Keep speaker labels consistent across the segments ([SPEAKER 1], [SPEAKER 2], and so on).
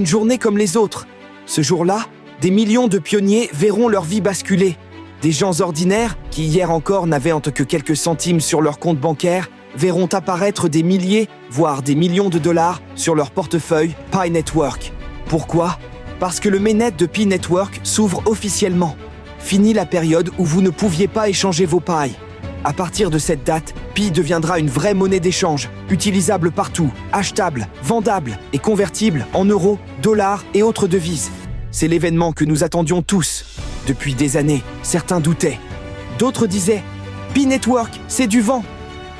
[SPEAKER 1] Une journée comme les autres. Ce jour-là, des millions de pionniers verront leur vie basculer. Des gens ordinaires, qui hier encore n'avaient que quelques centimes sur leur compte bancaire, verront apparaître des milliers, voire des millions de dollars sur leur portefeuille Pi Network. Pourquoi ? Parce que le mainnet de Pi Network s'ouvre officiellement. Fini la période où vous ne pouviez pas échanger vos Pi. À partir de cette date, Pi deviendra une vraie monnaie d'échange, utilisable partout, achetable, vendable et convertible en euros, dollars et autres devises. C'est l'événement que nous attendions tous. Depuis des années, certains doutaient. D'autres disaient « Pi Network, c'est du vent.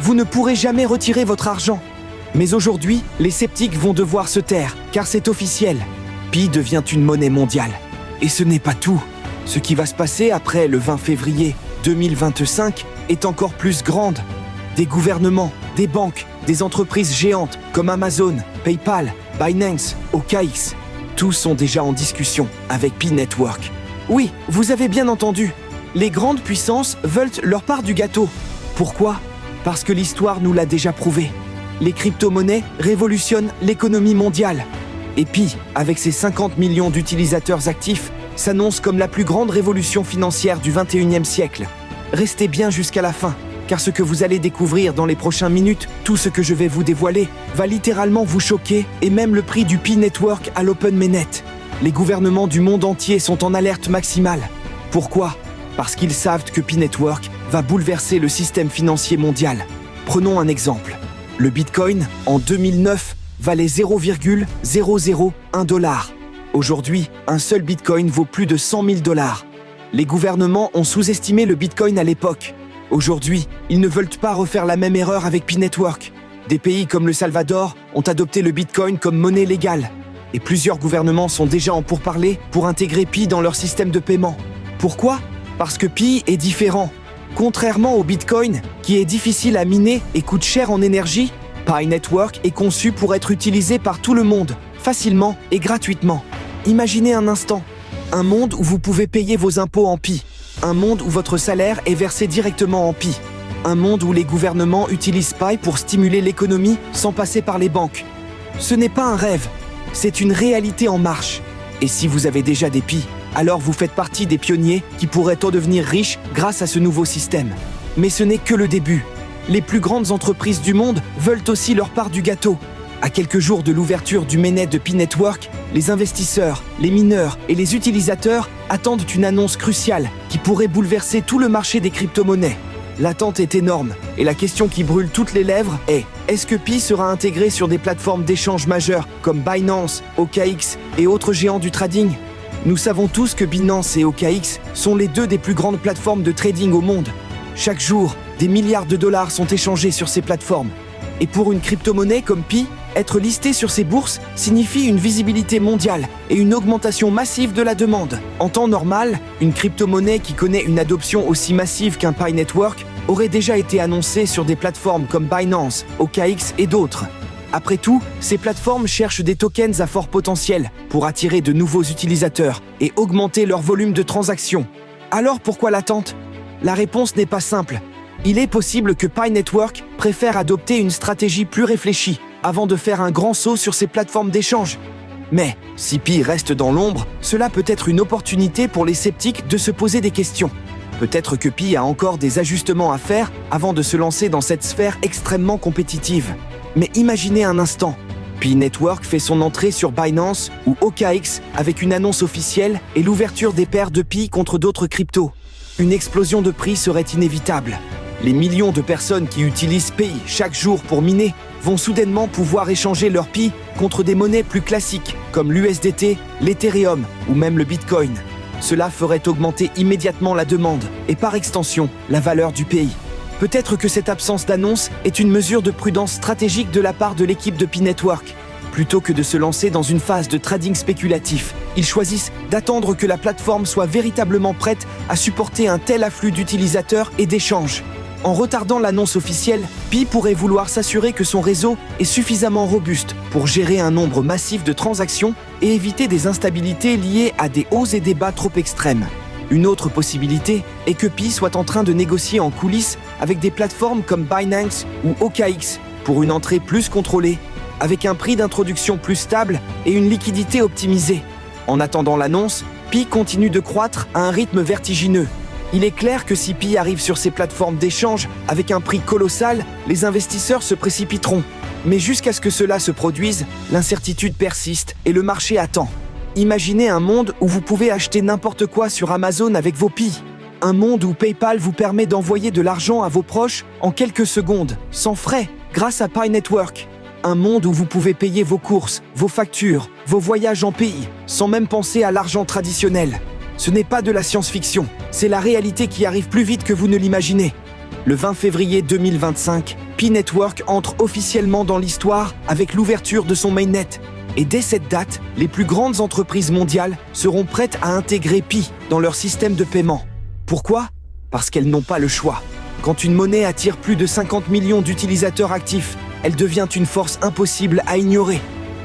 [SPEAKER 1] Vous ne pourrez jamais retirer votre argent. » Mais aujourd'hui, les sceptiques vont devoir se taire, car c'est officiel. Pi devient une monnaie mondiale. Et ce n'est pas tout. Ce qui va se passer après le 20 février 2025 est encore plus grande. Des gouvernements, des banques, des entreprises géantes comme Amazon, PayPal, Binance, OKX, tous sont déjà en discussion avec Pi Network. Oui, vous avez bien entendu. Les grandes puissances veulent leur part du gâteau. Pourquoi ? Parce que l'histoire nous l'a déjà prouvé. Les crypto-monnaies révolutionnent l'économie mondiale. Et Pi, avec ses 50 millions d'utilisateurs actifs, s'annonce comme la plus grande révolution financière du 21e siècle. Restez bien jusqu'à la fin, car ce que vous allez découvrir dans les prochaines minutes, tout ce que je vais vous dévoiler, va littéralement vous choquer, et même le prix du Pi Network à l'Open Mainnet. Les gouvernements du monde entier sont en alerte maximale. Pourquoi ? Parce qu'ils savent que Pi Network va bouleverser le système financier mondial. Prenons un exemple. Le Bitcoin, en 2009, valait 0,001 $. Aujourd'hui, un seul Bitcoin vaut plus de 100 000 $. Les gouvernements ont sous-estimé le Bitcoin à l'époque. Aujourd'hui, ils ne veulent pas refaire la même erreur avec Pi Network. Des pays comme le Salvador ont adopté le Bitcoin comme monnaie légale. Et plusieurs gouvernements sont déjà en pourparlers pour intégrer Pi dans leur système de paiement. Pourquoi ? Parce que Pi est différent. Contrairement au Bitcoin, qui est difficile à miner et coûte cher en énergie, Pi Network est conçu pour être utilisé par tout le monde, facilement et gratuitement. Imaginez un instant, un monde où vous pouvez payer vos impôts en Pi, un monde où votre salaire est versé directement en Pi, un monde où les gouvernements utilisent Pi pour stimuler l'économie sans passer par les banques. Ce n'est pas un rêve, c'est une réalité en marche. Et si vous avez déjà des Pi, alors vous faites partie des pionniers qui pourraient en devenir riches grâce à ce nouveau système. Mais ce n'est que le début. Les plus grandes entreprises du monde veulent aussi leur part du gâteau. À quelques jours de l'ouverture du mainnet de Pi Network, les investisseurs, les mineurs et les utilisateurs attendent une annonce cruciale qui pourrait bouleverser tout le marché des crypto-monnaies. L'attente est énorme et la question qui brûle toutes les lèvres est: est-ce que Pi sera intégré sur des plateformes d'échange majeures comme Binance, OKX et autres géants du trading ? Nous savons tous que Binance et OKX sont les deux des plus grandes plateformes de trading au monde. Chaque jour, des milliards de dollars sont échangés sur ces plateformes. Et pour une crypto-monnaie comme Pi, être listé sur ces bourses signifie une visibilité mondiale et une augmentation massive de la demande. En temps normal, une crypto-monnaie qui connaît une adoption aussi massive qu'un Pi Network aurait déjà été annoncée sur des plateformes comme Binance, OKX et d'autres. Après tout, ces plateformes cherchent des tokens à fort potentiel pour attirer de nouveaux utilisateurs et augmenter leur volume de transactions. Alors pourquoi l'attente ? La réponse n'est pas simple. Il est possible que Pi Network préfère adopter une stratégie plus réfléchie avant de faire un grand saut sur ces plateformes d'échange. Mais si Pi reste dans l'ombre, cela peut être une opportunité pour les sceptiques de se poser des questions. Peut-être que Pi a encore des ajustements à faire avant de se lancer dans cette sphère extrêmement compétitive. Mais imaginez un instant, Pi Network fait son entrée sur Binance ou OKX avec une annonce officielle et l'ouverture des paires de Pi contre d'autres cryptos. Une explosion de prix serait inévitable. Les millions de personnes qui utilisent Pi chaque jour pour miner vont soudainement pouvoir échanger leur Pi contre des monnaies plus classiques comme l'USDT, l'Ethereum ou même le Bitcoin. Cela ferait augmenter immédiatement la demande et par extension la valeur du pays. Peut-être que cette absence d'annonce est une mesure de prudence stratégique de la part de l'équipe de Pi Network. Plutôt que de se lancer dans une phase de trading spéculatif, ils choisissent d'attendre que la plateforme soit véritablement prête à supporter un tel afflux d'utilisateurs et d'échanges. En retardant l'annonce officielle, Pi pourrait vouloir s'assurer que son réseau est suffisamment robuste pour gérer un nombre massif de transactions et éviter des instabilités liées à des hauts et des bas trop extrêmes. Une autre possibilité est que Pi soit en train de négocier en coulisses avec des plateformes comme Binance ou OKX pour une entrée plus contrôlée. avec un prix d'introduction plus stable et une liquidité optimisée. En attendant l'annonce, Pi continue de croître à un rythme vertigineux. Il est clair que si Pi arrive sur ces plateformes d'échange avec un prix colossal, les investisseurs se précipiteront. Mais jusqu'à ce que cela se produise, l'incertitude persiste et le marché attend. Imaginez un monde où vous pouvez acheter n'importe quoi sur Amazon avec vos Pi. Un monde où PayPal vous permet d'envoyer de l'argent à vos proches en quelques secondes, sans frais, grâce à Pi Network. Un monde où vous pouvez payer vos courses, vos factures, vos voyages en pays, sans même penser à l'argent traditionnel. Ce n'est pas de la science-fiction, c'est la réalité qui arrive plus vite que vous ne l'imaginez. Le 20 février 2025, Pi Network entre officiellement dans l'histoire avec l'ouverture de son mainnet. Et dès cette date, les plus grandes entreprises mondiales seront prêtes à intégrer Pi dans leur système de paiement. Pourquoi ? Parce qu'elles n'ont pas le choix. Quand une monnaie attire plus de 50 millions d'utilisateurs actifs, elle devient une force impossible à ignorer.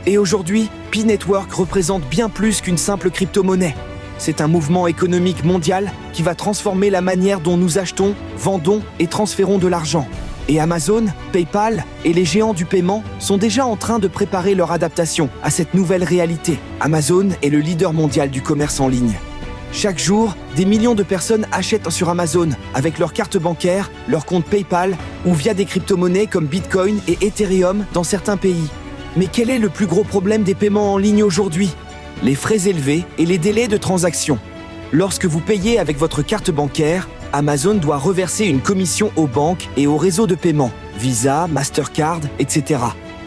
[SPEAKER 1] Et aujourd'hui, Pi Network représente bien plus qu'une simple crypto-monnaie. C'est un mouvement économique mondial qui va transformer la manière dont nous achetons, vendons et transférons de l'argent. Et Amazon, PayPal et les géants du paiement sont déjà en train de préparer leur adaptation à cette nouvelle réalité. Amazon est le leader mondial du commerce en ligne. Chaque jour, des millions de personnes achètent sur Amazon avec leur carte bancaire, leur compte PayPal ou via des crypto-monnaies comme Bitcoin et Ethereum dans certains pays. Mais quel est le plus gros problème des paiements en ligne aujourd'hui ? Les frais élevés et les délais de transaction. Lorsque vous payez avec votre carte bancaire, Amazon doit reverser une commission aux banques et aux réseaux de paiement, Visa, Mastercard, etc.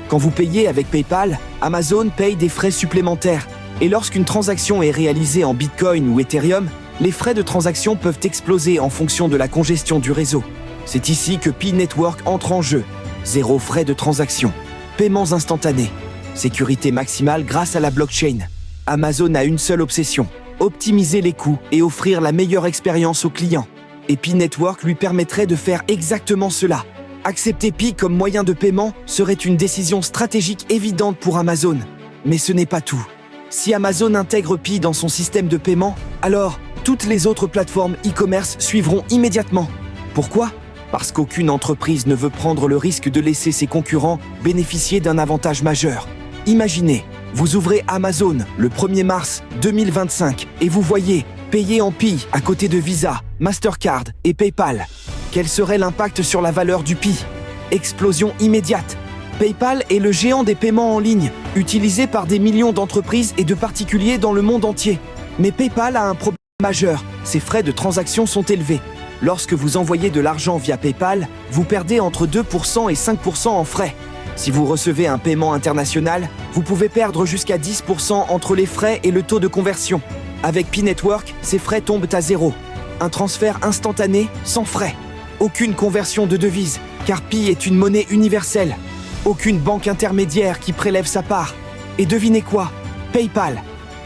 [SPEAKER 1] Quand vous payez avec PayPal, Amazon paye des frais supplémentaires. Et lorsqu'une transaction est réalisée en Bitcoin ou Ethereum, les frais de transaction peuvent exploser en fonction de la congestion du réseau. C'est ici que Pi Network entre en jeu. Zéro frais de transaction. Paiements instantanés. Sécurité maximale grâce à la blockchain. Amazon a une seule obsession, optimiser les coûts et offrir la meilleure expérience aux clients. Et Pi Network lui permettrait de faire exactement cela. Accepter Pi comme moyen de paiement serait une décision stratégique évidente pour Amazon. Mais ce n'est pas tout. Si Amazon intègre Pi dans son système de paiement, alors toutes les autres plateformes e-commerce suivront immédiatement. Pourquoi ? Parce qu'aucune entreprise ne veut prendre le risque de laisser ses concurrents bénéficier d'un avantage majeur. Imaginez, vous ouvrez Amazon le 1er mars 2025 et vous voyez payer en Pi à côté de Visa, Mastercard et PayPal. Quel serait l'impact sur la valeur du Pi ? Explosion immédiate. PayPal est le géant des paiements en ligne, utilisé par des millions d'entreprises et de particuliers dans le monde entier. Mais PayPal a un problème majeur, ses frais de transaction sont élevés. Lorsque vous envoyez de l'argent via PayPal, vous perdez entre 2% et 5% en frais. Si vous recevez un paiement international, vous pouvez perdre jusqu'à 10% entre les frais et le taux de conversion. Avec Pi Network, ces frais tombent à zéro. Un transfert instantané, sans frais. Aucune conversion de devise, car Pi est une monnaie universelle. Aucune banque intermédiaire qui prélève sa part. Et devinez quoi ? PayPal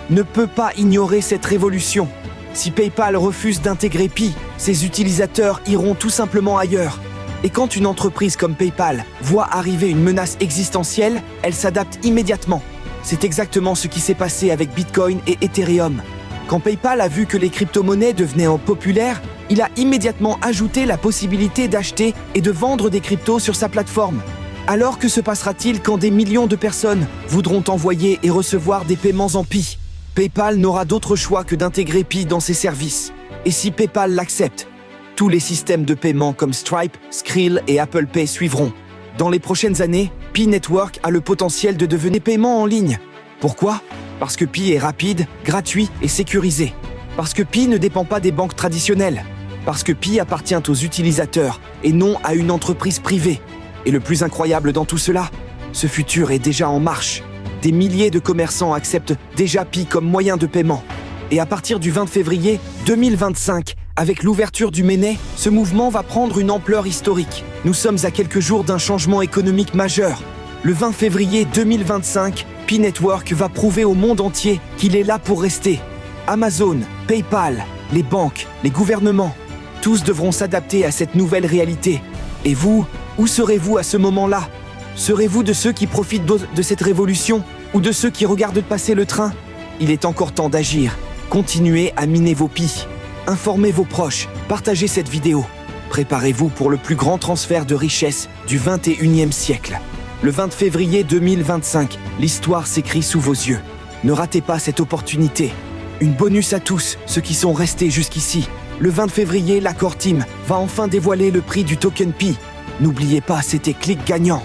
[SPEAKER 1] ne peut pas ignorer cette révolution. Si PayPal refuse d'intégrer Pi, ses utilisateurs iront tout simplement ailleurs. Et quand une entreprise comme PayPal voit arriver une menace existentielle, elle s'adapte immédiatement. C'est exactement ce qui s'est passé avec Bitcoin et Ethereum. Quand PayPal a vu que les crypto-monnaies devenaient populaires, il a immédiatement ajouté la possibilité d'acheter et de vendre des cryptos sur sa plateforme. Alors que se passera-t-il quand des millions de personnes voudront envoyer et recevoir des paiements en Pi ? PayPal n'aura d'autre choix que d'intégrer Pi dans ses services. Et si PayPal l'accepte, tous les systèmes de paiement comme Stripe, Skrill et Apple Pay suivront. Dans les prochaines années, Pi Network a le potentiel de devenir paiement en ligne. Pourquoi ? Parce que Pi est rapide, gratuit et sécurisé. Parce que Pi ne dépend pas des banques traditionnelles. Parce que Pi appartient aux utilisateurs et non à une entreprise privée. Et le plus incroyable dans tout cela, ce futur est déjà en marche. Des milliers de commerçants acceptent déjà Pi comme moyen de paiement. Et à partir du 20 février 2025, avec l'ouverture du mainnet, ce mouvement va prendre une ampleur historique. Nous sommes à quelques jours d'un changement économique majeur. Le 20 février 2025, Pi Network va prouver au monde entier qu'il est là pour rester. Amazon, PayPal, les banques, les gouvernements, tous devront s'adapter à cette nouvelle réalité. Et vous, où serez-vous à ce moment-là ? Serez-vous de ceux qui profitent de cette révolution ou de ceux qui regardent passer le train ? Il est encore temps d'agir. Continuez à miner vos Pi. Informez vos proches. Partagez cette vidéo. Préparez-vous pour le plus grand transfert de richesse du 21e siècle. Le 20 février 2025, l'histoire s'écrit sous vos yeux. Ne ratez pas cette opportunité. Une bonus à tous, ceux qui sont restés jusqu'ici. Le 20 février, la Core Team va enfin dévoiler le prix du Token Pi. N'oubliez pas, c'était clic gagnant.